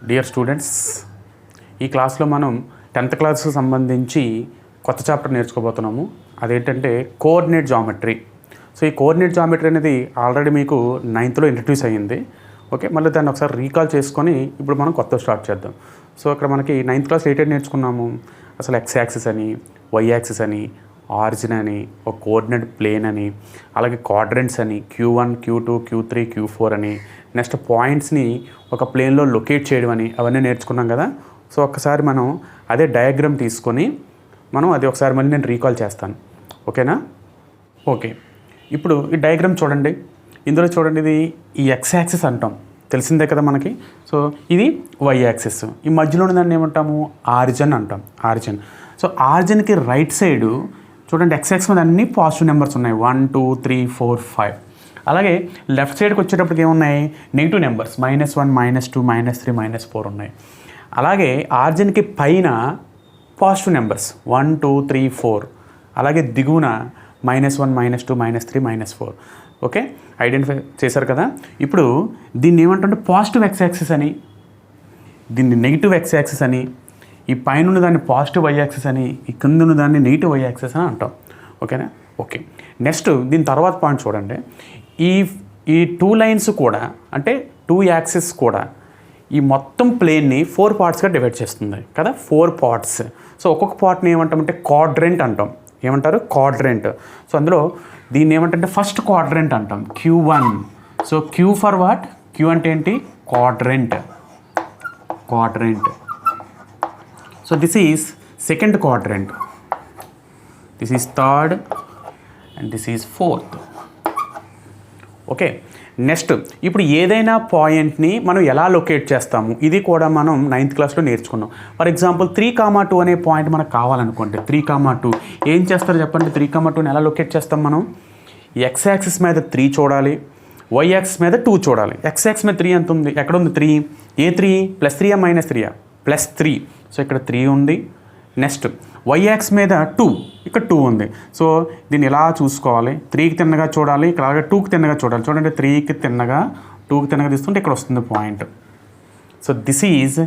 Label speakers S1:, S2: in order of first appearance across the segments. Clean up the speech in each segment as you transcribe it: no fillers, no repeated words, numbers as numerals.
S1: Dear students, ఈ క్లాస్లో మనం 10th క్లాస్కి సంబంధించి కొత్త చాప్టర్ నేర్చుకోబోతున్నాము. అదేంటంటే కోఆర్డినేట్ జామెట్రీ. సో ఈ కోఆర్డినేట్ జామెట్రీ అనేది ఆల్రెడీ మీకు 9thలో ఇంట్రడ్యూస్ అయ్యింది. ఓకే, మళ్ళీ దాన్ని ఒకసారి రీకాల్ చేసుకొని ఇప్పుడు మనం కొత్త స్టార్ట్ చేద్దాం. సో అక్కడ మనకి 9th క్లాస్ ఏంటంటే నేర్చుకున్నాము, అసలు ఎక్స్ యాక్సిస్ అని, వై యాక్సిస్ అని, ఆరిజిన్ అని, ఒక కోఆర్డినేట్ ప్లేన్ అని, అలాగే క్వాడ్రంట్స్ అని, Q1, Q2, Q3, Q4 అని, నెక్స్ట్ పాయింట్స్ని ఒక ప్లేన్లో లొకేట్ చేయడం అని అవన్నీ నేర్చుకున్నాం కదా. సో ఒక్కసారి మనం అదే డయాగ్రామ్ తీసుకొని మనం అది ఒకసారి మళ్ళీ నేను రీకాల్ చేస్తాను. ఓకేనా? ఓకే, ఇప్పుడు ఈ డయాగ్రామ్ చూడండి. ఇందులో చూడండి, ఇది ఈ ఎక్స్ యాక్సిస్ అంటాం, తెలిసిందే కదా మనకి. సో ఇది వై యాక్సిస్, ఈ మధ్యలో ఉన్న దాన్ని ఏమంటాము, ఆరిజిన్ అంటాం. ఆరిజిన్. సో ఆరిజిన్కి రైట్ సైడు చూడండి, ఎక్స్ యాక్సిస్ మీద అన్ని పాజిటివ్ నెంబర్స్ ఉన్నాయి, 1, 2, 3, 4, 5. అలాగే లెఫ్ట్ సైడ్కి వచ్చేటప్పటికి ఏమున్నాయి, నెగిటివ్ నెంబర్స్, -1, -2, -3, -4 ఉన్నాయి. అలాగే ఆరిజిన్కి పైన పాజిటివ్ నెంబర్స్ 1, 2, 3, 4. అలాగే దిగువన -1, -2, -3, -4. ఓకే, ఐడెంటిఫై చేశారు కదా. ఇప్పుడు దీన్ని ఏమంటుంటే పాజిటివ్ ఎక్స్ యాక్సిస్ అని, దీన్ని నెగిటివ్ ఎక్స్ యాక్సిస్ అని, ఈ పైన ఉన్న దాన్ని పాజిటివ్ వై యాక్సిస్ అని, ఈ కింద ఉన్న దాన్ని నెగిటివ్ వై యాక్సిస్ అని అంటాం. ఓకేనా? ఓకే, నెక్స్ట్ దీని తర్వాత పాయింట్ చూడండి. ఈ 2 లైన్స్ కూడా, అంటే 2 యాక్సిస్ కూడా ఈ మొత్తం ప్లేన్ని 4 పార్ట్స్గా డివైడ్ చేస్తుంది కదా, 4 పార్ట్స్. సో ఒక్కొక్క పార్ట్ని ఏమంటామంటే క్వాడ్రెంట్ అంటాం. ఏమంటారు? క్వాడ్రెంట్. సో అందులో దీన్ని ఏమంటే ఫస్ట్ క్వాడ్రెంట్ అంటాం, Q1. So Q for what? Q అంటే ఏంటి? Quadrant. Quadrant. So this is second quadrant, this is third and this is fourth. Okay, next ఇప్పుడు ఏదైనా పాయింట్ని మనం ఎలా లొకేట్ చేస్తాము, ఇది కూడా మనం 9th క్లాస్లో నేర్చుకున్నాం. ఫర్ ఎగ్జాంపుల్ 3, 2 అనే పాయింట్ మనకు కావాలనుకోండి, 3, 2 ఏం చేస్తారు చెప్పండి? 3, 2ని ఎలా లొకేట్ చేస్తాం మనం? ఎక్స్ యాక్సిస్ మీద 3 చూడాలి, వై యాక్సిస్ మీద 2 చూడాలి. ఎక్స్ యాక్సిస్ మీద 3 ఎంత ఉంది? ఎక్కడ ఉంది 3? ఏ 3? +3 -3? +3. సో ఇక్కడ 3 ఉంది. నెక్స్ట్ వై యాక్స్ మీద 2, ఇక్కడ 2 ఉంది. సో దీన్ని ఎలా చూసుకోవాలి? 3కి తిన్నగా చూడాలి, ఇక్కడ అలాగే 2కి తిన్నగా చూడాలి. చూడండి, 3కి తిన్నగా 2కి తిన్నగా తీస్తుంటే ఇక్కడ వస్తుంది పాయింట్. So this is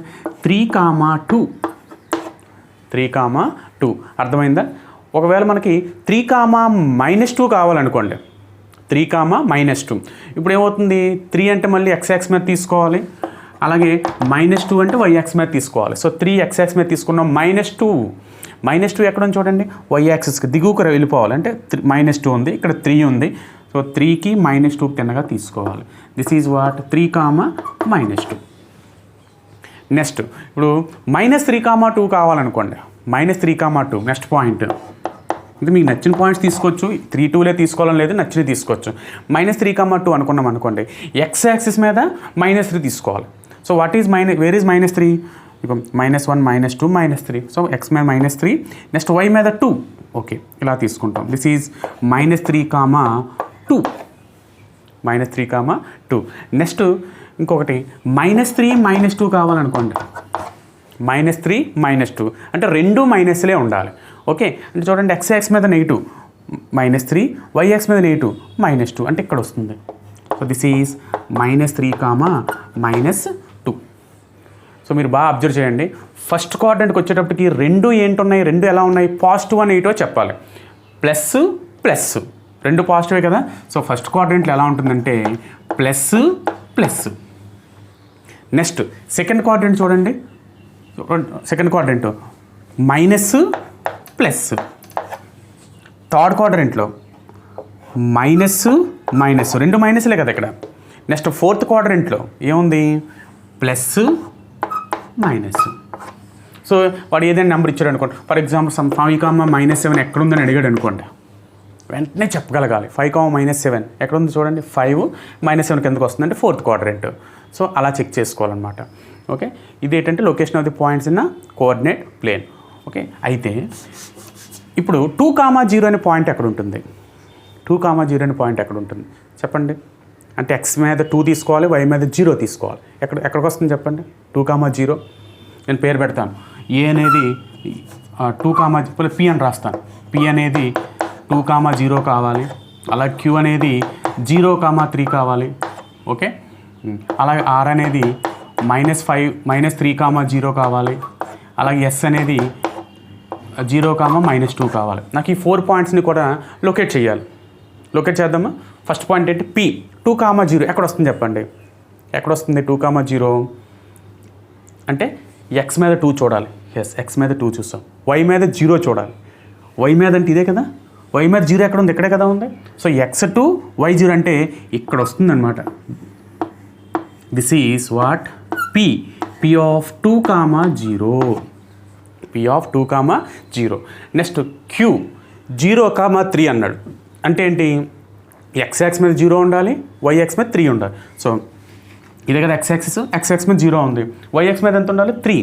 S1: 3, 2. అర్థమైందా? ఒకవేళ మనకి 3, -2 కావాలనుకోండి, 3, -2. ఇప్పుడు ఏమవుతుంది? 3 అంటే మళ్ళీ ఎక్స్ యాక్స్ మీద తీసుకోవాలి, అలాగే -2 అంటే వై యాక్స్ మీద తీసుకోవాలి. సో 3 ఎక్స్ యాక్స్ మీద తీసుకున్నాం, -2 ఎక్కడ ఉంది చూడండి, వై యాక్సిస్కి దిగువకు వెళ్ళిపోవాలి. అంటే -2 ఉంది, ఇక్కడ 3 ఉంది. సో 3కి -2కి తిన్నగా తీసుకోవాలి. This is what? 3, -2. నెక్స్ట్ ఇప్పుడు -3, 2 కావాలనుకోండి, -3, 2 నెక్స్ట్ పాయింట్. ఇది మీకు నచ్చిన పాయింట్స్ తీసుకోవచ్చు, 3, 2లే తీసుకోవాలని లేదు, నచ్చినవి తీసుకోవచ్చు. -3, 2 అనుకున్నాం అనుకోండి, ఎక్స్ యాక్సిస్ మీద -3 తీసుకోవాలి. So what is where is -3? ఇక -1, -2, -3. సో ఎక్స్ మీద -3, నెక్స్ట్ వై మీద 2. ఓకే, ఇలా తీసుకుంటాం. This is -3, 2. -3, 2. నెక్స్ట్ ఇంకొకటి -3, -2 కావాలనుకోండి, -3, -2 అంటే 2 మైనస్లే ఉండాలి. ఓకే, అంటే చూడండి, ఎక్స్ యాక్స్ మీద నెగిటివ్ -3, వై యాక్స్ మీద నెగిటివ్ -2 అంటే ఇక్కడ వస్తుంది. So this is -3, -2. సో మీరు బాగా అబ్జర్వ్ చేయండి. ఫస్ట్ క్వాడ్రంట్కి వచ్చేటప్పటికి 2 ఏంటున్నాయి, 2 ఎలా ఉన్నాయి? +1, -8 చెప్పాలి. ప్లస్ 2 పాజిటివే కదా. సో ఫస్ట్ క్వాడ్రంట్లో ఎలా ఉంటుందంటే ప్లస్. నెక్స్ట్ సెకండ్ క్వాడ్రంట్ చూడండి, సెకండ్ క్వాడ్రంట్ మైనస్. థర్డ్ క్వాడ్రంట్లో మైనస్ 2 మైనస్లే కదా ఇక్కడ. నెక్స్ట్ ఫోర్త్ క్వాడ్రంట్లో ఏముంది? +, సో వాడు ఏదైనా నెంబర్ ఇచ్చాడు అనుకోండి, ఫర్ ఎగ్జాంపుల్ 5, -7 ఎక్కడుందని అడిగాడు అనుకోండి, వెంటనే చెప్పగలగాలి. 5, -7 ఎక్కడుంది చూడండి, 5, -7 కిందకు వస్తుంది అంటే ఫోర్త్ క్వాడ్రంట్. సో అలా చెక్ చేసుకోవాలన్నమాట. ఓకే, ఇది ఏంటంటే location of the points in coordinate plane. Okay, అయితే ఇప్పుడు 2, 0 అనే పాయింట్ ఎక్కడ ఉంటుంది? 2, 0 అనే పాయింట్ ఎక్కడ ఉంటుంది చెప్పండి? అంటే ఎక్స్ మీద 2 తీసుకోవాలి, వై మీద 0 తీసుకోవాలి. ఎక్కడికి వస్తుంది చెప్పండి? 2, 0. నేను పేరు పెడతాను. ఏ అనేది 2, P అని రాస్తాను. P అనేది 2, 0 కావాలి. అలాగే Q అనేది 0, 3 కావాలి. ఓకే, అలాగే R అనేది -5 -3, 0 కావాలి. అలాగే ఎస్ అనేది 0, -2 కావాలి. నాకు ఈ 4 పాయింట్స్ని కూడా లొకేట్ చేయాలి. లొకేట్ చేద్దామా? ఫస్ట్ పాయింట్ ఏంటి? పి 2, 0 ఎక్కడ వస్తుంది చెప్పండి. ఎక్కడ వస్తుంది 2, 0 అంటే ఎక్స్ మీద 2 చూడాలి. ఎస్, ఎక్స్ మీద 2 చూస్తాం. వై మీద 0 చూడాలి. వై మీద అంటే ఇదే కదా. వై మీద 0 ఎక్కడ ఉంది? ఇక్కడే కదా ఉంది. సో x2 y0 అంటే ఇక్కడ వస్తుంది అనమాట. This is what P of 2, 0. P of 2, 0. Next Q 0, 3 అన్నాడు. అంటే ఏంటి? x మీద 0 ఉండాలి, yx మీద 3 ఉండాలి. సో ఇదే కదా x యాక్సిస్ మీద 0 ఉంది, yx మీద ఎంత ఉండాలి? 3.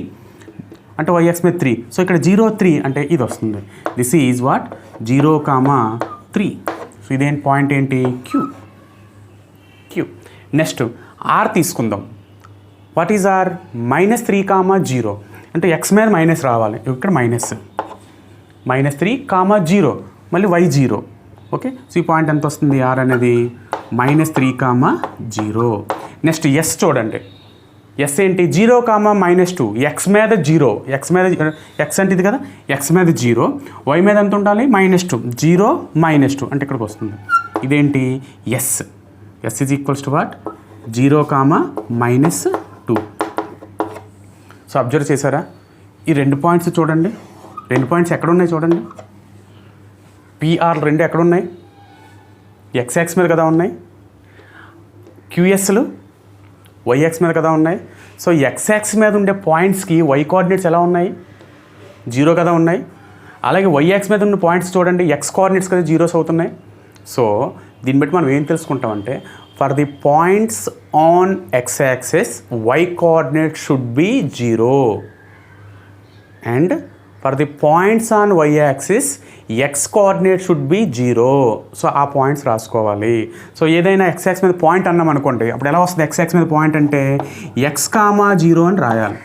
S1: అంటే yx మీద 3. సో ఇక్కడ 0, 3 అంటే ఇది వస్తుంది. This is what 0, 3. సో ఇదేంటి పాయింట్ ఏంటి? క్యూ. నెక్స్ట్ ఆర్ తీసుకుందాం. What is R? -3, 0 అంటే x మీద మైనస్ రావాలి. ఇక్కడ -3, 0 మళ్ళీ y0. ఓకే, సో ఈ పాయింట్ ఎంత వస్తుంది? ఆర్ అనేది -3, 0. నెక్స్ట్ ఎస్ చూడండి. ఎస్ ఏంటి? 0, -2 ఎక్స్ మీద 0. ఎక్స్ అంటే ఇది కదా. ఎక్స్ మీద 0, వై మీద ఎంత ఉండాలి? -2. 0, -2 అంటే ఇక్కడికి వస్తుంది. ఇదేంటి? S is equals to what? 0, -2. So observe చేశారా? ఈ 2 పాయింట్స్ చూడండి. 2 పాయింట్స్ ఎక్కడ ఉన్నాయి చూడండి. పిఆర్ 2 ఎక్కడ ఉన్నాయి? ఎక్స్ మీద కదా ఉన్నాయి. క్యూఎస్లు వైఎక్స్ మీద కదా ఉన్నాయి. సో ఎక్స్ మీద ఉండే పాయింట్స్కి వై కోఆర్డినేట్స్ ఎలా ఉన్నాయి? 0 కదా ఉన్నాయి. అలాగే వైఎక్స్ మీద ఉన్న పాయింట్స్ చూడండి, ఎక్స్ కోఆర్డినేట్స్ కదా 0s అవుతున్నాయి. సో దీన్ని బట్టి మనం ఏం తెలుసుకుంటామంటే, for the points on X axis y coordinate should be 0 and for the points on why axis x coordinate should be 0. So ఆ పాయింట్స్ రాసుకోవాలి. సో ఏదైనా ఎక్స్ యాక్స్ మీద పాయింట్ అన్నాం అనుకోండి, అప్పుడు ఎలా వస్తుంది? ఎక్స్ యాక్స్ మీద పాయింట్ అంటే x, 0 అని రాయాలి.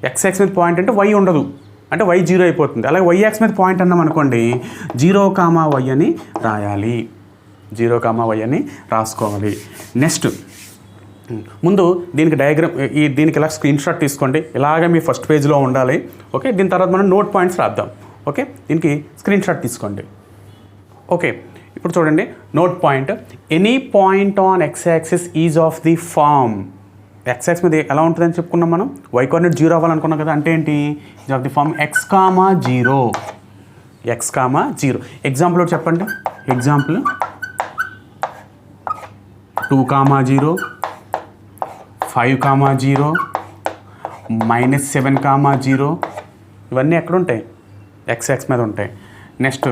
S1: ఎక్స్ యాక్స్ మీద పాయింట్ అంటే y ఉండదు, అంటే y 0 అయిపోతుంది. అలాగే y యాక్స్ మీద పాయింట్ అన్నాం అనుకోండి, 0, y అని రాయాలి. 0, y అని రాసుకోవాలి. నెక్స్ట్ ముందు దీనికి డయాగ్రామ్, దీనికి ఇలా స్క్రీన్ షాట్ తీసుకోండి. ఇలాగే మీ ఫస్ట్ పేజ్లో ఉండాలి. ఓకే, దీని తర్వాత మనం నోట్ పాయింట్స్ రాద్దాం. ఓకే, దీనికి స్క్రీన్ షాట్ తీసుకోండి. ఓకే, ఇప్పుడు చూడండి note point. Any point on X axis is of the form. X axis మీద ఎలా ఉంటుందని చెప్పుకున్నాం మనం. వై కోఆర్డినేట్ 0 అవ్వాలనుకున్నాం కదా. అంటే ఏంటి? Is of the form x, 0. x, 0. Example ఒకటి చెప్పండి. ఎగ్జాంపుల్ 2, 0, 5, 0, -7, 0 ఇవన్నీ ఎక్కడ ఉంటాయి? ఎక్స్ మీద ఉంటాయి. నెక్స్ట్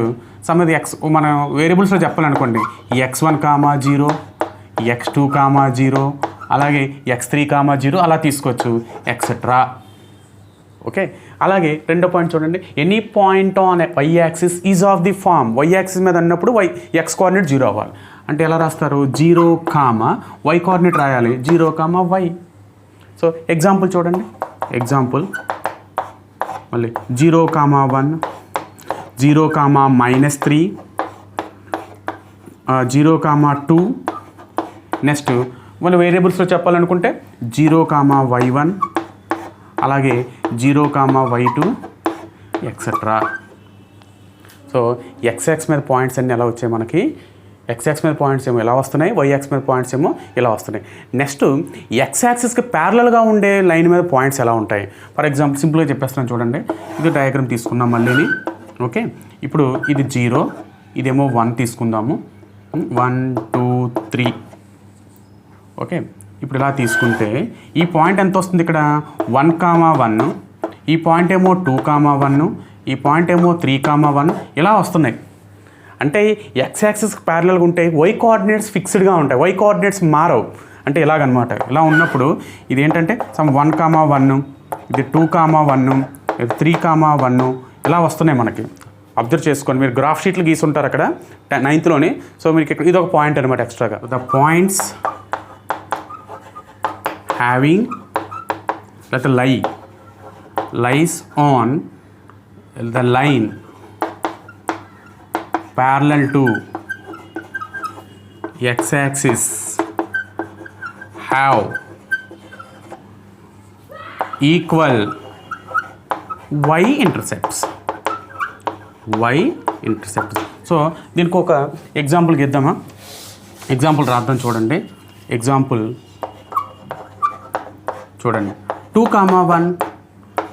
S1: సమ్మది ఎక్స్ మనం వేరియబుల్స్లో చెప్పాలనుకోండి, x1, 0, x2, 0 అలాగే x3, 0 అలా తీసుకోవచ్చు ఎక్సెట్రా. ఓకే, అలాగే రెండో పాయింట్ చూడండి. Any point on why axis is of the form. Y axis మీద అన్నప్పుడు ఎక్స్ కోఆర్డినేట్ 0 అవ్వాలి. అంటే ఎలా రాస్తారు? 0, వై కోఆర్డినేట్ రాయాలి. 0, y. సో ఎగ్జాంపుల్ చూడండి. ఎగ్జాంపుల్ మళ్ళీ 0, 1, 0, -3, 0, 2. నెక్స్ట్ మళ్ళీ వేరియబుల్స్లో చెప్పాలనుకుంటే 0, y1 అలాగే 0, y2 ఎక్సెట్రా. సో ఎక్స్ మీద పాయింట్స్ అన్నీ ఎలా వచ్చాయి మనకి? ఎక్స్ మీద పాయింట్స్ ఏమో ఎలా వస్తున్నాయి, వై మీద పాయింట్స్ ఏమో ఇలా వస్తున్నాయి. నెక్స్ట్ ఎక్స్ యాక్సిస్కి ప్యారలల్గా ఉండే లైన్ మీద పాయింట్స్ ఎలా ఉంటాయి? ఫర్ ఎగ్జాంపుల్ సింపుల్గా చెప్పేస్తున్నాను చూడండి. ఇది డయాగ్రామ్ తీసుకున్నాం మళ్ళీని. ఓకే, ఇప్పుడు ఇది 0, ఇదేమో 1 తీసుకుందాము. 1, 2, 3. ఓకే, ఇప్పుడు ఇలా తీసుకుంటే ఈ పాయింట్ ఎంత వస్తుంది? ఇక్కడ 1, 1. ఈ పాయింట్ ఏమో 2, 1. ఈ పాయింట్ ఏమో 3, 1 ఇలా వస్తున్నాయి. అంటే ఎక్స్ యాక్సిస్కి ప్యారలల్గా ఉంటే వై కోఆర్డినేట్స్ ఫిక్స్డ్గా ఉంటాయి, వై కోఆర్డినేట్స్ మారవు. అంటే ఇలాగనమాట. ఇలా ఉన్నప్పుడు ఇది ఏంటంటే 1, 1, ఇది 2, 1, ఇది 3, 1 ఇలా వస్తున్నాయి మనకి. అబ్జర్వ్ చేసుకోండి. మీరు గ్రాఫ్ షీట్లు గీసుంటారు అక్కడ 9th సో మీకు ఇక్కడ ఇది ఒక పాయింట్ అనమాట ఎక్స్ట్రాగా. ద పాయింట్స్ హ్యావింగ్ లేకపోతే lies on the line parallel to x-axis have equal Y intercepts. So దీనికి ఒక ఎగ్జాంపుల్ గీద్దామా? ఎగ్జాంపుల్ రాద్దాం చూడండి. ఎగ్జాంపుల్ చూడండి. 2,1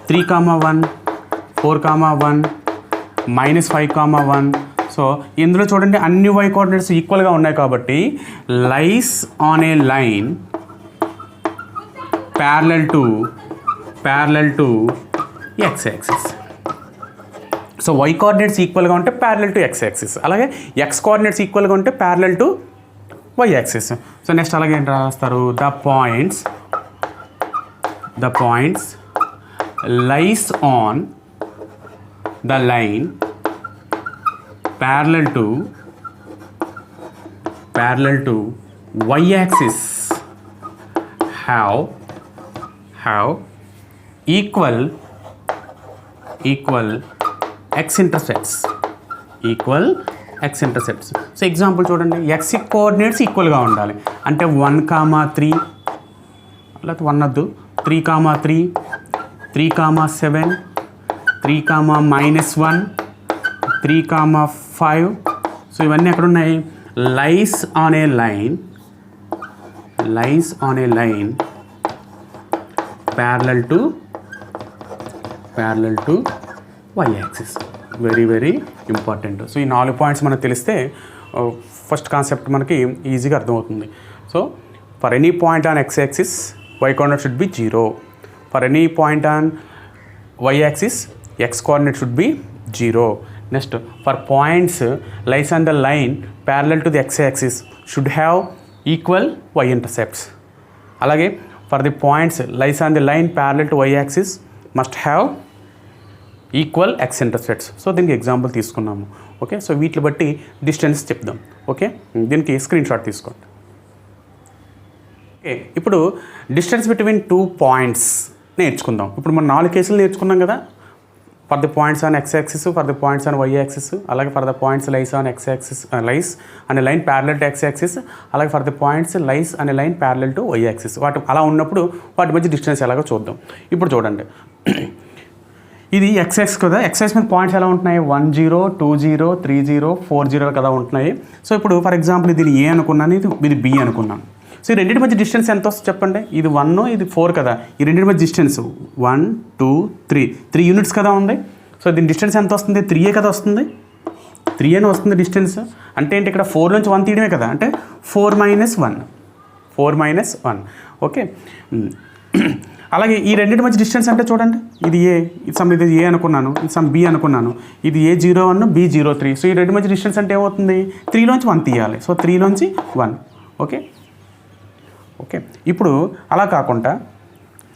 S1: 3,1 4,1 -5,1. సో ఇందులో చూడండి అన్ని y కోఆర్డినేట్స్ ఈక్వల్గా ఉన్నాయి కాబట్టి లైస్ on a line parallel to x axis. So y coordinates ఈక్వల్గా ఉంటే ప్యారలల్ టు x యాక్సిస్, అలాగే x కోఆర్డినేట్స్ ఈక్వల్గా ఉంటే parallel to y axis. So next అలాగే ఏంటి రాస్తారు? The points lies on the line parallel to y axis have equal x intercepts. So example చూడండి. x coordinates ఈక్వల్గా ఉండాలి అంటే 1,3 లేకపోతే 1 వద్దు 3,3 3,7 3,-1 3,5. సో ఇవన్నీ ఎక్కడ ఉన్నాయి? లైస్ on a line parallel to y axis. Very important. So ఈ 4 పాయింట్స్ మనకు తెలిస్తే ఫస్ట్ కాన్సెప్ట్ మనకి ఈజీగా అర్థమవుతుంది. So for any point on x axis y coordinate should be 0. For any point on y axis x coordinate should be 0. Next, for points lies on the line parallel to the x-axis should have equal y-intercepts. అలాగే for the points lies on the line parallel to y-axis must have equal x-intercepts. So దీనికి example తీసుకున్నాము. Okay, so వీటిని బట్టి distance చెప్దాం. Okay, దీనికి screen shot తీసుకోండి. Okay, ఇప్పుడు distance between 2 points నేర్చుకుందాం. ఇప్పుడు మనం 4 కేసులు నేర్చుకున్నాం కదా. For the points on x axis, for the points on y axis, అలాగే for the points lies on x axis lies అనే line parallel to x axis, అలాగే ఫర్ ద పాయింట్స్ లైస్ అనే line parallel to y axis. అలా ఉన్నప్పుడు వాటి మధ్య distance ఎలాగో చూద్దాం. ఇప్పుడు చూడండి, ఇది x యాక్సిస్ కదా. x యాక్సిస్ మీద పాయింట్స్ ఎలా ఉంటున్నాయి? 1 0 2 0 3 0 4 0 కదా ఉంటున్నాయి. సో ఇప్పుడు ఫర్ ఎగ్జాంపుల్ ఇది A అనుకున్నాను, ఇది B అనుకున్నాను. సో ఈ రెండింటి మధ్య డిస్టెన్స్ ఎంత వస్తుంది చెప్పండి? ఇది 1 ఇది 4 కదా. ఈ రెండింటి మధ్య డిస్టెన్స్ 1 2 3 యూనిట్స్ కదా ఉంది. సో దీని డిస్టెన్స్ ఎంత వస్తుంది? 3 కదా వస్తుంది. 3 అని వస్తుంది డిస్టెన్స్. అంటే ఏంటి? ఇక్కడ 4 నుంచి 1 తీయడమే కదా. అంటే 4 - 1. ఓకే, అలాగే ఈ రెండింటి మధ్య డిస్టెన్స్ అంటే చూడండి, ఇది A, ఇది A అనుకున్నాను, ఇది B అనుకున్నాను, ఇది A01 B03. సో ఈ రెండు మధ్య డిస్టెన్స్ అంటే ఏమవుతుంది? 3లోంచి 1 తీయాలి. సో 3లోంచి 1. ఓకే, ఇప్పుడు అలా కాకుండా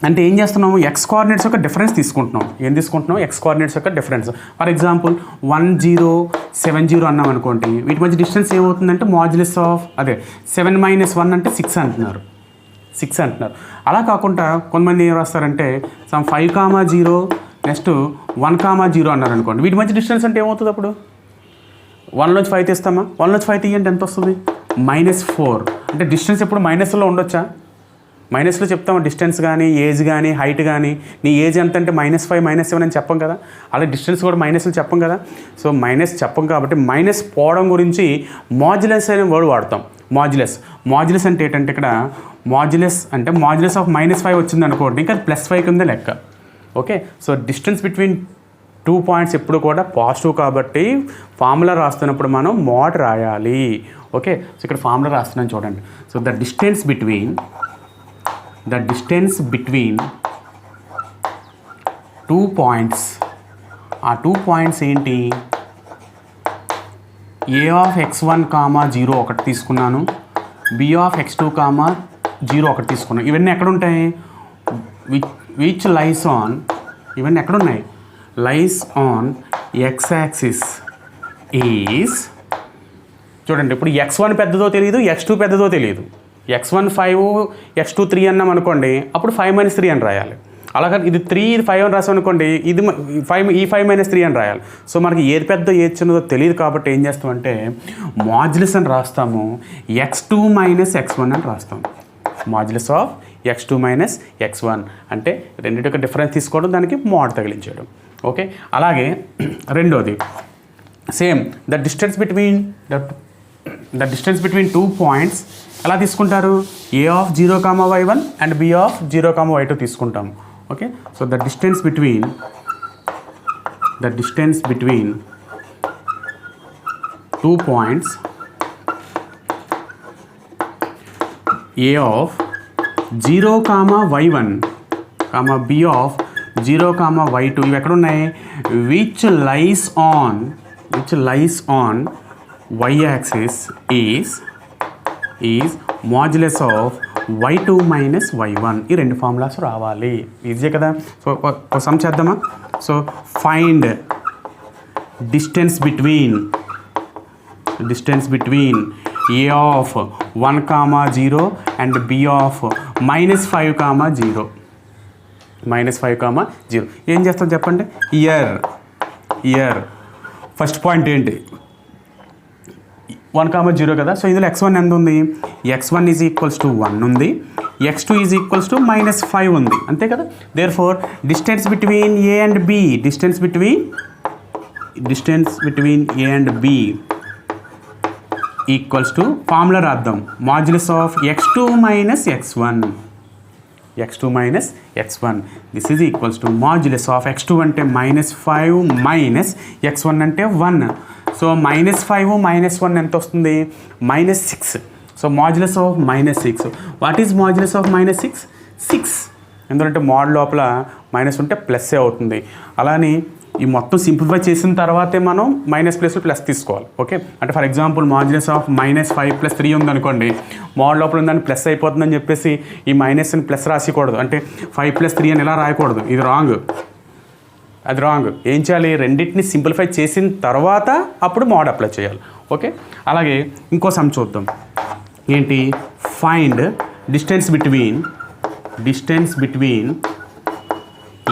S1: అంటే ఏం చేస్తున్నాము? ఎక్స్ కోఆర్డినేట్స్ యొక్క డిఫరెన్స్ తీసుకుంటున్నాం. ఏం తీసుకుంటున్నాం? ఎక్స్ కోఆర్డినేట్స్ యొక్క డిఫరెన్స్. ఫర్ ఎగ్జాంపుల్ 1 0 7 0 అన్నాం అనుకోండి. వీటి మధ్య డిస్టెన్స్ ఏమవుతుందంటే మాడ్యులస్ ఆఫ్ 7 - 1 అంటే 6 అంటున్నారు. అలా కాకుండా కొంతమంది ఏం రాస్తారంటే 5,0 నెక్స్ట్ 1,0 అన్నారు అనుకోండి. వీటి మధ్య డిస్టెన్స్ అంటే ఏమవుతుంది? అప్పుడు 1లోంచి 5 తీస్తామా? 1లోంచి 5 తీయండి ఎంత వస్తుంది? -4. అంటే డిస్టెన్స్ ఎప్పుడు మైనస్లో ఉండొచ్చా? మైనస్లో చెప్తాము డిస్టెన్స్ కానీ ఏజ్ కానీ హైట్ కానీ. నీ ఏజ్ ఎంత అంటే -5 -7 అని చెప్పం కదా. అలాగే డిస్టెన్స్ కూడా మైనస్లో చెప్పం కదా. సో మైనస్ చెప్పం కాబట్టి మైనస్ పోవడం గురించి మాడ్యులస్ అనే వర్డ్ వాడతాం. మాడ్యులస్ అంటే ఏంటంటే ఇక్కడ మాడ్యులస్ అంటే మాడ్యులస్ ఆఫ్ -5 వచ్చింది అనుకోండి, ఇంకా +5 కింద లెక్క. Okay, so distance between 2 points ఎప్పుడు కూడా పాజిటివ్ కాబట్టి ఫార్ములా రాస్తున్నప్పుడు మనం మోడ్ రాయాలి. ఓకే, సో ఇక్కడ ఫార్ములా రాస్తున్నాను చూడండి. So the distance between 2 points, ఆ 2 పాయింట్స్ ఏంటి? A(x1, 0) ఒకటి తీసుకున్నాను, B(x2, 0) ఒకటి తీసుకున్నాను. ఇవన్నీ ఎక్కడ ఉంటాయి? విచ్ లైస్ ఆన్, ఇవన్నీ ఎక్కడున్నాయి? లైస్ ఆన్ x యాక్సిస్ ఈజ్, చూడండి ఇప్పుడు x1 పెద్దదో తెలియదు, x2 పెద్దదో తెలియదు. x1 5 x2 3 అన్నాం అనుకోండి, అప్పుడు 5 - 3 అని రాయాలి. అలాగే ఇది 3 ఇది 5 అని రాసాం అనుకోండి, ఇది 5 - 3 అని రాయాలి. సో మనకి ఏది పెద్ద ఏది చిన్నదో తెలియదు కాబట్టి ఏం చేస్తామంటే మాడ్యులస్ అని రాస్తాము, x2 - x1 అని రాస్తాము. Modulus of x2 minus x1 అంటే రెండింటి యొక్క డిఫరెన్స్ తీసుకోవడం, దానికి మోడ్ తగిలించడం. ఓకే, అలాగే రెండోది same the distance between 2 points ఎలా తీసుకుంటారు, a of 0,y1 and b of 0,y2 తీసుకుంటాము. Okay, so the distance between 2 points a of 0,y1 b of 0,y2 ఇవి ఎక్కడ ఉన్నాయి, which lies on y-axis is modulus of y2 minus y1. ఈ రెండు formulas రావాలి, easy కదా. So ఒక some చేద్దామా. So find distance between a of 1,0 and b of -5,0. ఏం చేస్తాం చెప్పండి. ఇయర్ ఫస్ట్ పాయింట్ ఏంటి, 1,0 కదా. సో ఇందులో x1 ఎంత ఉంది, x1 ఈజ్ ఈక్వల్స్ టు 1 ఉంది, x2 ఈజ్ ఈక్వల్స్ టు -5 ఉంది, అంతే కదా. Therefore distance between a and b, distance between a and b equals to formula రాద్దాం, modulus of x2 minus x1. This is equals to modulus of x2 అంటే -5 minus x1 అంటే 1. So -5 -1 ఎంత వస్తుంది, -6. So modulus of -6. What is modulus of -6? 6. ఎందుకంటే mode లోపల minus ఉంటే ప్లస్సే అవుతుంది. అలానే ఈ మొత్తం సింప్లిఫై చేసిన తర్వాతే మనం మైనస్ ప్లస్ ప్లస్ తీసుకోవాలి. ఓకే, అంటే ఫర్ ఎగ్జాంపుల్ మాడ్యులస్ ఆఫ్ -5 + 3 ఉందనుకోండి, మోడ్ లోపల ఉందని ప్లస్ అయిపోతుందని చెప్పేసి ఈ మైనస్ని ప్లస్ రాసికూడదు, అంటే 5 + 3 అని ఇలా రాయకూడదు, ఇది రాంగ్. ఏం చేయాలి, రెండింటిని సింప్లిఫై చేసిన తర్వాత అప్పుడు మోడ్ అప్లై చేయాలి. ఓకే, అలాగే ఇంకో సమ్ చూద్దాం. ఏంటి, find distance between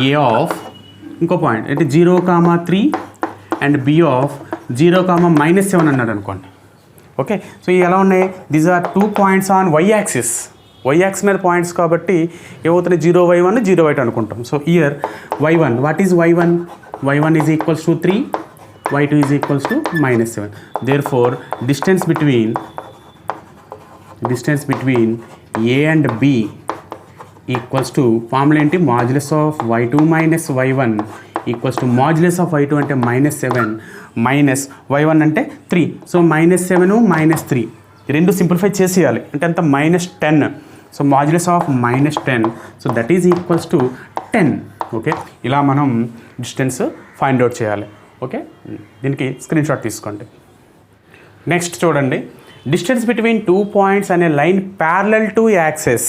S1: a of ఇంకో పాయింట్ అంటే 0,3 అండ్ b ఆఫ్ 0,-7 అన్నాడు అనుకోండి. ఓకే, సో ఇవి ఎలా ఉన్నాయి, these are 2 points on y axis మీద పాయింట్స్ కాబట్టి ఏమవుతున్నాయి, 0y1 0y2 అనుకుంటాం. So here y1, what is y1 is equals to 3, y2 is equals to -7. Therefore distance between a and b equals to formula ఏంటి, modulus of y2 minus y1 equals to modulus of y2 అంటే -7 minus y1 అంటే 3. So -7 -3 రెండు simplify చేసేయాలి, అంటే అంత -10. So modulus of -10, so that is equals to 10. Okay, ఇలా మనం distance find out చేయాలి. ఓకే, దీనికి స్క్రీన్ షాట్ తీసుకోండి. నెక్స్ట్ చూడండి, డిస్టెన్స్ బిట్వీన్ 2 పాయింట్స్ అనే line parallel to access.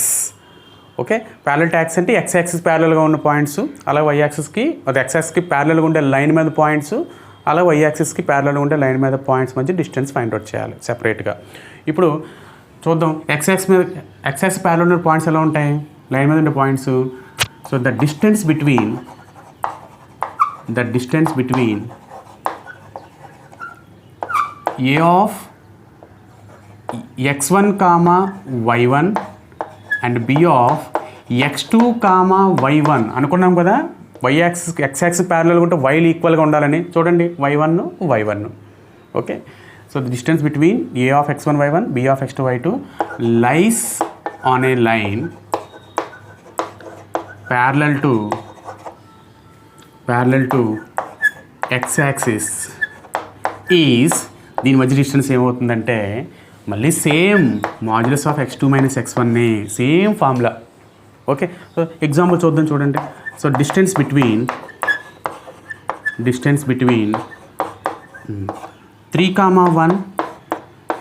S1: Okay, parallel to axis అంటే x యాక్సిస్ ప్యారలల్గా ఉన్న పాయింట్స్, అలా y యాక్సిస్కి అది x యాక్సిస్కి ప్యారలల్గా ఉండే లైన్ మీద పాయింట్స్, అలా y యాక్సిస్కి ప్యారలల్గా ఉండే లైన్ మీద పాయింట్స్ మధ్య డిస్టెన్స్ ఫైండ్ అవుట్ చేయాలి సెపరేట్గా. ఇప్పుడు చూద్దాం, x యాక్సిస్ ప్యారలల్ ఉన్న పాయింట్స్ ఎలా ఉంటాయి, లైన్ మీద ఉండే points. So the distance between a of x1, y1 and b of x2, y1 అనుకున్నాం కదా. y యాక్సిస్ x యాక్సిస్ ప్యారలల్గా ఉంటే వైలు ఈక్వల్గా ఉండాలని చూడండి, y1 y1. Okay, so the distance between a of x1 y1 b of x2 y2 lies on a line parallel to x axis is, దీని మధ్య distance ఏమవుతుందంటే మళ్ళీ same modulus of x2 minus x1 same formula. Okay, so example చూద్దాం చూడండి. So distance between 3,1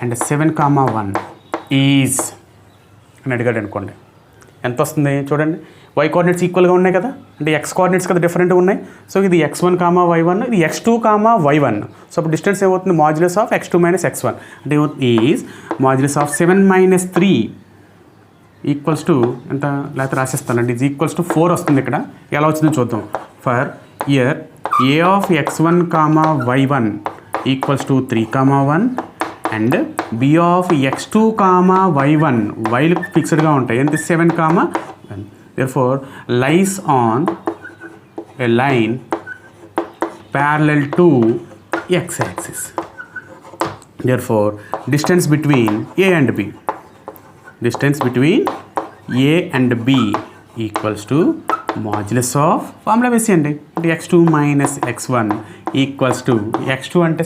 S1: and 7,1 is అని అడిగాడు అనుకోండి, ఎంత వస్తుంది చూడండి. y కోఆర్డినేట్స్ ఈక్వల్గా ఉన్నాయి కదా, అంటే x కోఆర్డినేట్స్ కదా డిఫరెంట్గా ఉన్నాయి. సో ఇది x1, y1, ఇది x2, y1. సో అప్పుడు డిస్టెన్స్ ఏమవుతుంది, modulus of x2 minus x1 అంటే is modulus of 7 - 3 equals to ఎంత, లేకపోతే రాసేస్తానండి, ఇది ఈక్వల్స్ టు 4 వస్తుంది. ఇక్కడ ఎలా వచ్చిందో చూద్దాం. For year a of x1, y1 equals to 3,1 and b of x2, y1 వైలు ఫిక్స్డ్గా ఉంటాయి, ఎంత 7, therefore lies on a line parallel to x-axis. Therefore distance between a and b equals to modulus of formula వేసేయండి. x2 minus x1 equals to x2 అంటే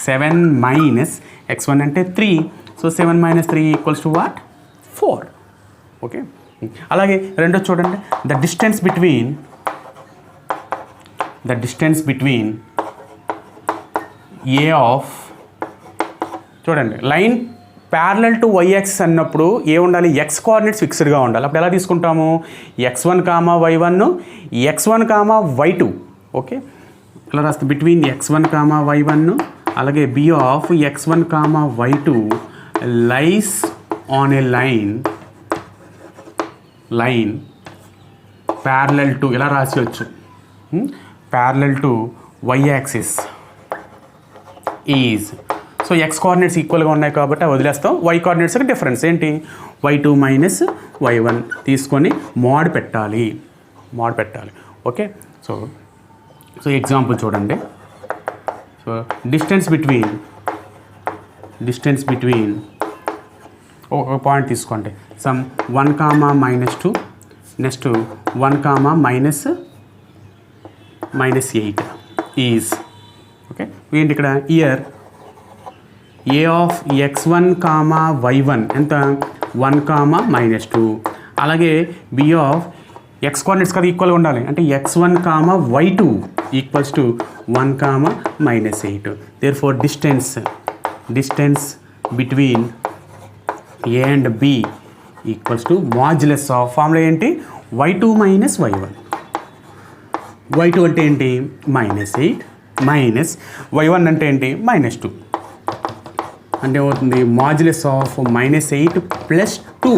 S1: 7 minus x1 అంటే 3, so 7 minus 3 equals to what? 4. Okay, అలాగే రెండో చూడండి, the distance between a of చూడండి line parallel to y axis అన్నప్పుడు ఏ ఉండాలి, x coordinates ఫిక్స్డ్గా ఉండాలి. అప్పుడు ఎలా తీసుకుంటాము, x1, y1, x1, y2. Okay, ఇలా రాస్తే బిట్వీన్ x1, y1 అలాగే b of x1, y2 lies on a line parallel to, ఇలా రాసేయచ్చు, parallel to y axis is. So x coordinates ఈక్వల్గా ఉన్నాయి కాబట్టి వదిలేస్తాం. వై కోఆర్డినేట్స్కి డిఫరెన్స్ ఏంటి, y2 మైనస్ y1 తీసుకొని మోడ్ పెట్టాలి. ఓకే, సో ఎగ్జాంపుల్ చూడండి. సో డిస్టెన్స్ బిట్వీన్ ఒక పాయింట్ తీసుకోండి, సమ్ 1, -2, నెక్స్ట్ 1, -8 ఈజ్. ఓకే, ఏంటి ఇక్కడ year a of x1, y1 ఎంత 1, -2, అలాగే b ఆఫ్ x కోఆర్డినేట్స్ కదా ఈక్వల్గా ఉండాలి, అంటే x1, y2 equals to 1, -8. Therefore distance between a and b equals to modulus of formula ఏంటి, y2 మైనస్ y1. y2 అంటే ఏంటి -8 మైనస్ y1 అంటే ఏంటి -2 అంటే ఏమవుతుంది, మాడ్యులస్ ఆఫ్ -8 + 2.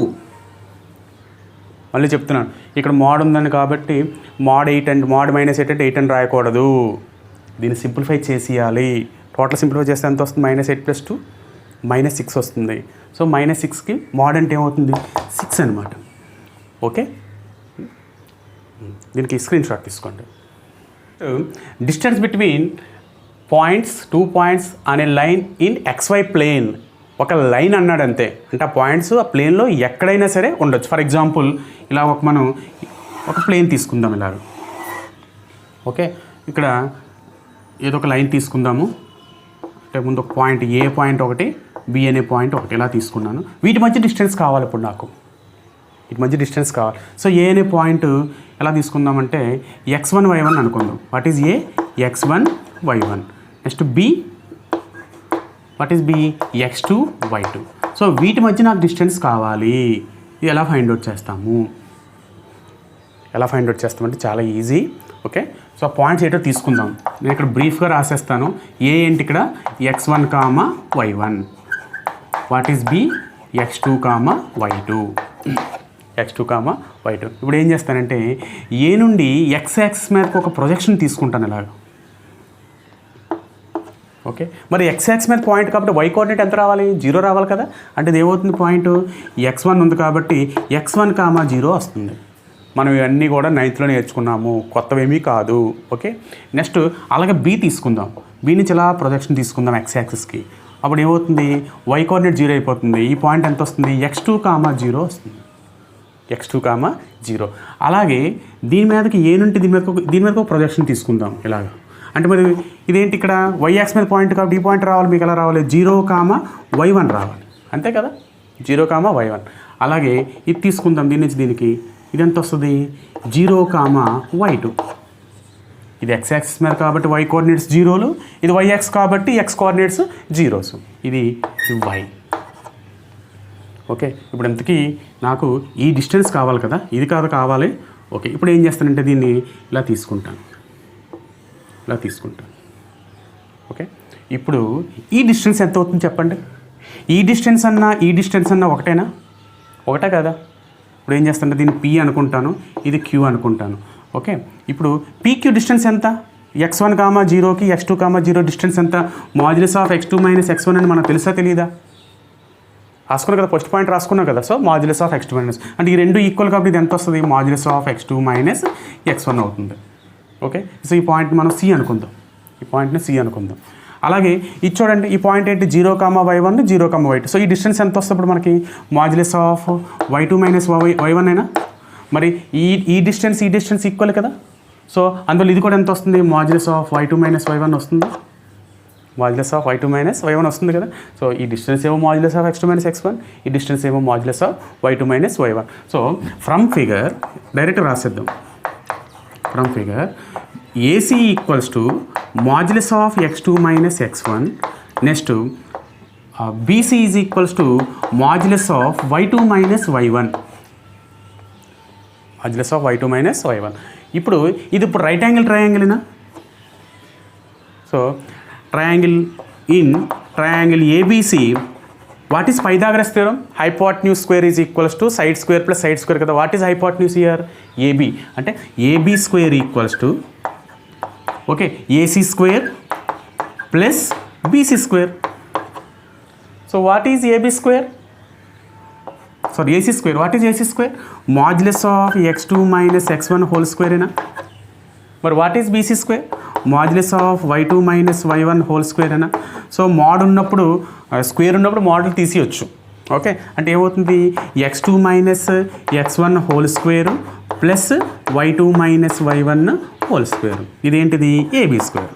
S1: మళ్ళీ చెప్తున్నాను, ఇక్కడ మోడ్ ఉందని కాబట్టి మోడ్ 8 అండ్ మోడ్ -8 అంటే 8 అని రాయకూడదు, దీన్ని సింప్లిఫై చేసేయాలి. టోటల్ సింప్లిఫై చేస్తే ఎంత వస్తుంది, -8 + 2 -6 వస్తుంది. సో -6కి మోడ్ అంటే ఏమవుతుంది 6 అనమాట. ఓకే, దీనికి స్క్రీన్ షాట్ తీసుకోండి. డిస్టెన్స్ బిట్వీన్ టూ పాయింట్స్ అనే లైన్ ఇన్ XY ప్లేన్. ఒక లైన్ అన్నాడు అంతే, అంటే ఆ పాయింట్స్ ఆ ప్లేన్లో ఎక్కడైనా సరే ఉండొచ్చు. ఫర్ ఎగ్జాంపుల్ ఇలా మనం ఒక ప్లేన్ తీసుకుందాం ఇలాగ. ఓకే, ఇక్కడ ఏదో ఒక లైన్ తీసుకుందాము, అంటే ముందు ఒక పాయింట్ ఏ పాయింట్ ఒకటి, బి అనే పాయింట్ ఒకటి ఇలా తీసుకున్నాను. వీటి మధ్య డిస్టెన్స్ కావాలి ఇప్పుడు నాకు, సో ఏ అనే పాయింట్ ఎలా తీసుకుందామంటే x1, y1 అనుకుందాం. What is A, x1, y1. Next B, what is B, x2, y2. So వీటి మధ్య నాకు డిస్టెన్స్ కావాలి. ఇది ఎలా ఫైండ్ అవుట్ చేస్తామంటే చాలా ఈజీ. ఓకే, సో పాయింట్స్ ఏంటో తీసుకుందాం. నేను ఇక్కడ బ్రీఫ్గా రాసేస్తాను. ఏ ఏంటి ఇక్కడ, x1, y1. What is B, x2, y2. ఇప్పుడు ఏం చేస్తానంటే ఏ నుండి x యాక్సిస్ మీదకి ఒక ప్రొజెక్షన్ తీసుకుంటాను ఇలాగ. ఓకే, మరి x యాక్సిస్ మీద పాయింట్ కాబట్టి y కోఆర్డినేట్ ఎంత రావాలి, 0 రావాలి కదా. అంటే ఇది ఏమవుతుంది, పాయింట్ x1 ఉంది కాబట్టి x1, 0 వస్తుంది. మనం ఇవన్నీ కూడా 9thలో నేర్చుకున్నాము, కొత్తవేమీ కాదు. ఓకే, నెక్స్ట్ అలాగే బి తీసుకుందాం. బి నుంచి ఇలా ప్రొజెక్షన్ తీసుకుందాం x యాక్సిస్కి. అప్పుడు ఏమవుతుంది, y కోఆర్డినేట్ 0 అయిపోతుంది. ఈ పాయింట్ ఎంత వస్తుంది, x2, 0 వస్తుంది. x2, 0. అలాగే దీని మీదకి ఏ నుండి దీని మీద ఒక ప్రొజెక్షన్ తీసుకుందాం ఇలాగ. అంటే మరి ఇదేంటి, ఇక్కడ y యాక్సిస్ మీద పాయింట్ కాబట్టి ఈ పాయింట్ రావాలి, మీకు ఎలా రావాలి, 0, y1 రావాలి, అంతే కదా, 0, y1. అలాగే ఇది తీసుకుందాం, దీని నుంచి దీనికి ఇది ఎంత వస్తుంది, 0, y2. ఇది x యాక్సిస్ మీద కాబట్టి y కోఆర్డినేట్స్ 0లు, ఇది y యాక్సిస్ కాబట్టి x కోఆర్డినేట్స్ 0s. ఇది y. ఓకే, ఇప్పుడు ఎంతకీ నాకు ఈ డిస్టెన్స్ కావాలి కదా, ఇది కావాలి. ఓకే, ఇప్పుడు ఏం చేస్తానంటే దీన్ని ఇలా తీసుకుంటాను. ఓకే, ఇప్పుడు ఈ డిస్టెన్స్ ఎంత అవుతుంది చెప్పండి. ఈ డిస్టెన్స్ అన్నా ఒకటే కదా. ఇప్పుడు ఏం చేస్తానంటే దీన్ని p అనుకుంటాను, ఇది q అనుకుంటాను. ఓకే, ఇప్పుడు PQ డిస్టెన్స్ ఎంత, x1, 0కి x2, 0 డిస్టెన్స్ ఎంత, మాడ్యులస్ ఆఫ్ x2 - x1 అని మనకు తెలుసా తెలీదా, రాసుకున్నాం కదా, ఫస్ట్ పాయింట్ రాసుకున్నాం కదా. So modulus of x2 minus అంటే ఈ రెండు ఈక్వల్ కాబట్టి ఇది ఎంత వస్తుంది, modulus of x2 minus x1 అవుతుంది. ఓకే, సో ఈ పాయింట్ మనం సి అనుకుందాం, ఈ పాయింట్ని సి అనుకుందాం. అలాగే ఇది చూడండి, ఈ పాయింట్ ఏంటి 0,y1 0,y2. సో ఈ డిస్టెన్స్ ఎంత వస్తుంది ఇప్పుడు మనకి, modulus of y2 minus y1 అయినా. మరి ఈ డిస్టెన్స్ ఈక్వల్ కదా. సో అందువల్ల ఇది కూడా ఎంత వస్తుంది, modulus of y2 minus y1 వస్తుంది, modulus of y2 minus y1 వస్తుంది కదా. సో ఈ డిస్టెన్స్ ఏమో modulus of x2 minus x1, ఈ డిస్టెన్స్ ఏమో modulus of y2 minus y1. So from figure direct రాసేద్దాం. From figure AC equals to modulus of x2 minus x1. Next BC is equals to modulus of y2 minus y1, modulus of y2 minus y1. ఇప్పుడు right angle ట్రయాంగిల్నా. So triangle ABC, what is Pythagoras theorem, hypotenuse square is equals to side square plus side square కదా. What is hypotenuse here, AB అంటే AB square equals to okay AC square plus BC square. So what is AB square, sorry AC square, what is AC square, modulus of x2 minus x1 whole స్క్వేరేనా. మరి what is BC square, modulus of y2 minus y1 whole square అయినా. So mod ఉన్నప్పుడు square ఉన్నప్పుడు మోడల్ తీసేయచ్చు. Okay, అంటే ఏమవుతుంది, x2 minus x1 whole square plus y2 minus y1 whole square. ఇదేంటిది AB స్క్వేర్.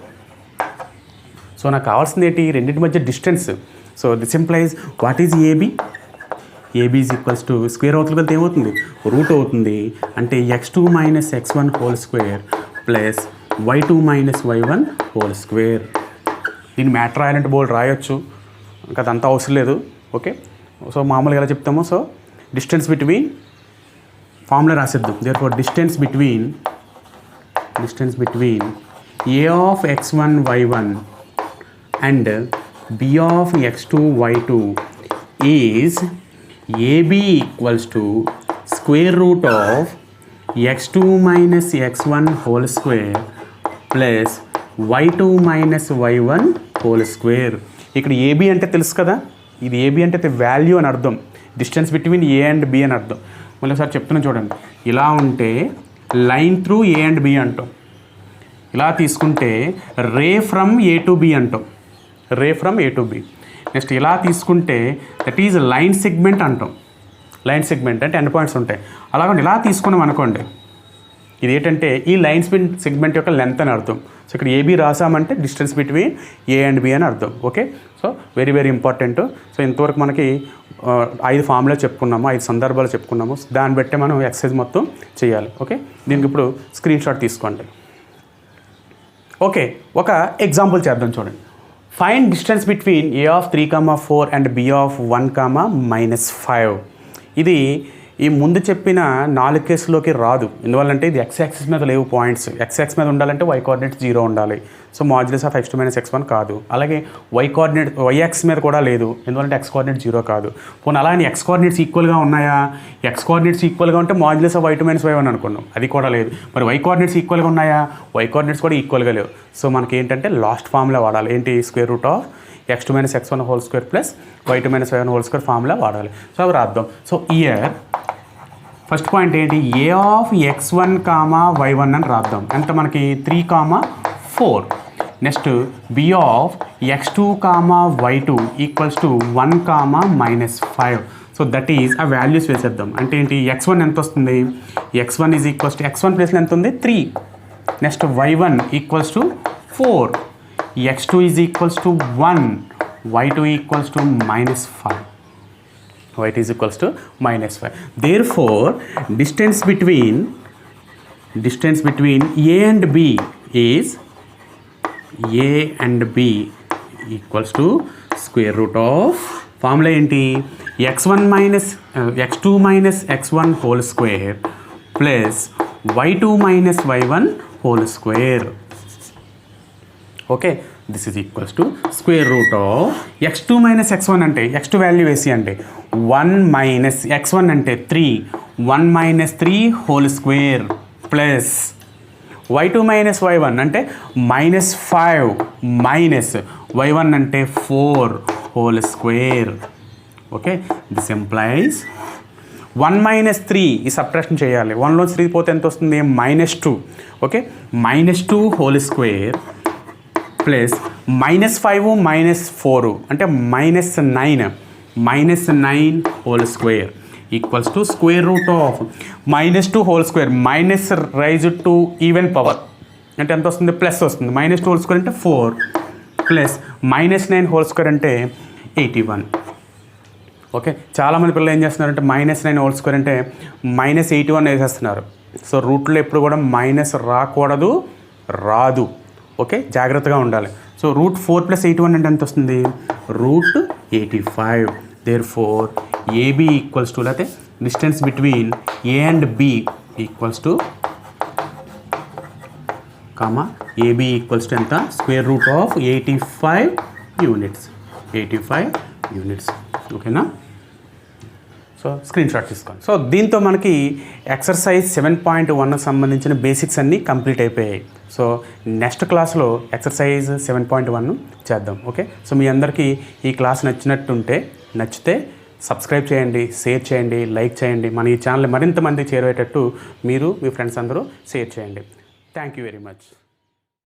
S1: సో నాకు కావాల్సింది ఏంటి, రెండింటి మధ్య distance. So this implies what is AB, AB is equals to square అవుతుంది కదా, ఏమవుతుంది రూట్ అవుతుంది. అంటే x2 minus x1 whole square plus y2 minus y1 whole square. దీన్ని మ్యాటర్ రాయాలంటే బోల్డ్ రాయొచ్చు, ఇంకా అదంతా అవసరం లేదు. ఓకే, సో మామూలుగా ఎలా చెప్తామో, సో డిస్టెన్స్ బిట్వీన్ ఫార్ములా రాసేద్దాం. Therefore distance between A of x1 y1 and B of x2 y2 is AB equals to square root of x2 minus x1 whole square plus y2 minus y1 whole square. ఇక్కడ AB అంటే తెలుసు కదా, ఇది AB అంటే value అని అర్థం, distance between A and B అని అర్థం. మళ్ళీ ఒకసారి చెప్తున్నా చూడండి, ఇలా ఉంటే line through A and B అంటాం, ఇలా తీసుకుంటే ray from A to B అంటాం, ray from A to B. Next ఇలా తీసుకుంటే దట్ ఈజ్ లైన్ సెగ్మెంట్ అంటాం, లైన్ సెగ్మెంట్ అంటే ఎండ్ పాయింట్స్ ఉంటాయి. అలాగే ఇలా తీసుకున్నాం అనుకోండి, ఇది ఏంటంటే ఈ లైన్ సెగ్మెంట్ యొక్క లెంత్ అని అర్థం. సో ఇక్కడ AB రాసామంటే distance between A and B అని అర్థం. Okay, so very very important. So ఇంతవరకు మనకి 5 ఫార్ములా చెప్పుకున్నాము, 5 సందర్భాలు చెప్పుకున్నాము. దాన్ని బట్టే మనం ఎక్సర్సైజ్ మొత్తం చేయాలి. ఓకే, దీనికి ఇప్పుడు స్క్రీన్ షాట్ తీసుకోండి. ఓకే, ఒక ఎగ్జాంపుల్ చేద్దాం చూడండి. Find distance between A of 3,4 and B of 1,-5. ఇది ఈ ముందు చెప్పిన 4 కేసుల్లోకి రాదు. ఎందువల్లంటే ఇది x యాక్సిస్ మీద లేవు పాయింట్స్, x యాక్సిస్ మీద ఉండాలంటే y కోఆర్డినేట్ 0 ఉండాలి. So modulus of x2 minus x1 కాదు. అలాగే y యాక్సిస్ మీద కూడా లేదు, ఎందుకంటే x కోఆర్డినేట్ 0 కాదు. పోనీ అలానే x కోఆర్డినేట్స్ ఈక్వల్గా ఉన్నాయా, x కోఆర్డినేట్స్ ఈక్వల్గా ఉంటే modulus of y2 minus y1 అనుకున్నాం, అది కూడా లేదు. మరి y కోఆర్డినేట్స్ ఈక్వల్గా ఉన్నాయా, y కోఆర్డినేట్స్ కూడా ఈక్వల్గా లేవు. సో మనకి ఏంటంటే లాస్ట్ ఫార్ములా వాడాలి, ఏంటి square root of x2 minus x1 whole square plus y2 minus y1 whole square formula వాడాలి. సో అవి రాద్దాం. సో ఇయర్ ఫస్ట్ పాయింట్ ఏంటి, A ఆఫ్ x1, y1 అని రాద్దాం. ఎంత మనకి 3,4. Next B of x2, y2 equals to 1,-5. So that is ఆ values వేసేద్దాం. అంటే ఏంటి, x1 ఎంత వస్తుంది, x1 is equals to x1 ప్లేస్లో ఎంత ఉంది 3. Next y1 equals to 4, x2 is equals to 1, y2 equals to -5. y is equals to -5. Therefore, distance between A and B is equals to square root of formula enti x2 minus x1 whole square plus y2 minus y1 whole square. Okay, this is equals to square root of x2 minus x1 అంటే x2 value వేసి అంటే 1 minus x1 అంటే 3, 1 minus 3 whole square plus y2 minus y1 అంటే -5 minus y1 అంటే 4 whole square okay, this employees 1 minus 3 ఈ subtraction చేయాలి. 1లో 3 పోతే ఎంత వస్తుంది? -2. ఓకే, -2 హోల్ స్క్వేర్ ప్లస్ -5 -4 అంటే -9 whole square equals to square root of -2 whole square minus raise to even power అంటే ఎంత వస్తుంది? ప్లస్ వస్తుంది. -2 హోల్ స్క్వేర్ అంటే 4 ప్లస్ -9 హోల్ స్క్వేర్ అంటే 81. ఓకే, చాలామంది పిల్లలు ఏం చేస్తున్నారంటే -9 హోల్ స్క్వేర్ అంటే -81 వేసేస్తున్నారు. సో రూట్లో ఎప్పుడు కూడా మైనస్ రాకూడదు, రాదు. ఓకే, జాగ్రత్తగా ఉండాలి. సో √4 + 81 అంటే ఎంత వస్తుంది? √85. దేర్ఫోర్ AB ఈక్వల్స్ టు, లేకపోతే distance between A and B equals to AB equals to ఎంత? Square root of 85 units. ఓకేనా? సో స్క్రీన్ షాట్ తీసుకోండి. సో దీంతో మనకి ఎక్సర్సైజ్ 7.1 సంబంధించిన బేసిక్స్ అన్నీ కంప్లీట్ అయిపోయాయి. సో నెక్స్ట్ క్లాస్లో ఎక్సర్సైజ్ 7.1 చేద్దాం. ఓకే, సో మీ అందరికీ ఈ క్లాస్ నచ్చితే సబ్స్క్రైబ్ చేయండి, షేర్ చేయండి, లైక్ చేయండి. మన ఈ ఛానల్ మరింత మందికి చేరేటట్టు మీరు మీ ఫ్రెండ్స్ అందరూ షేర్ చేయండి. Thank you very much.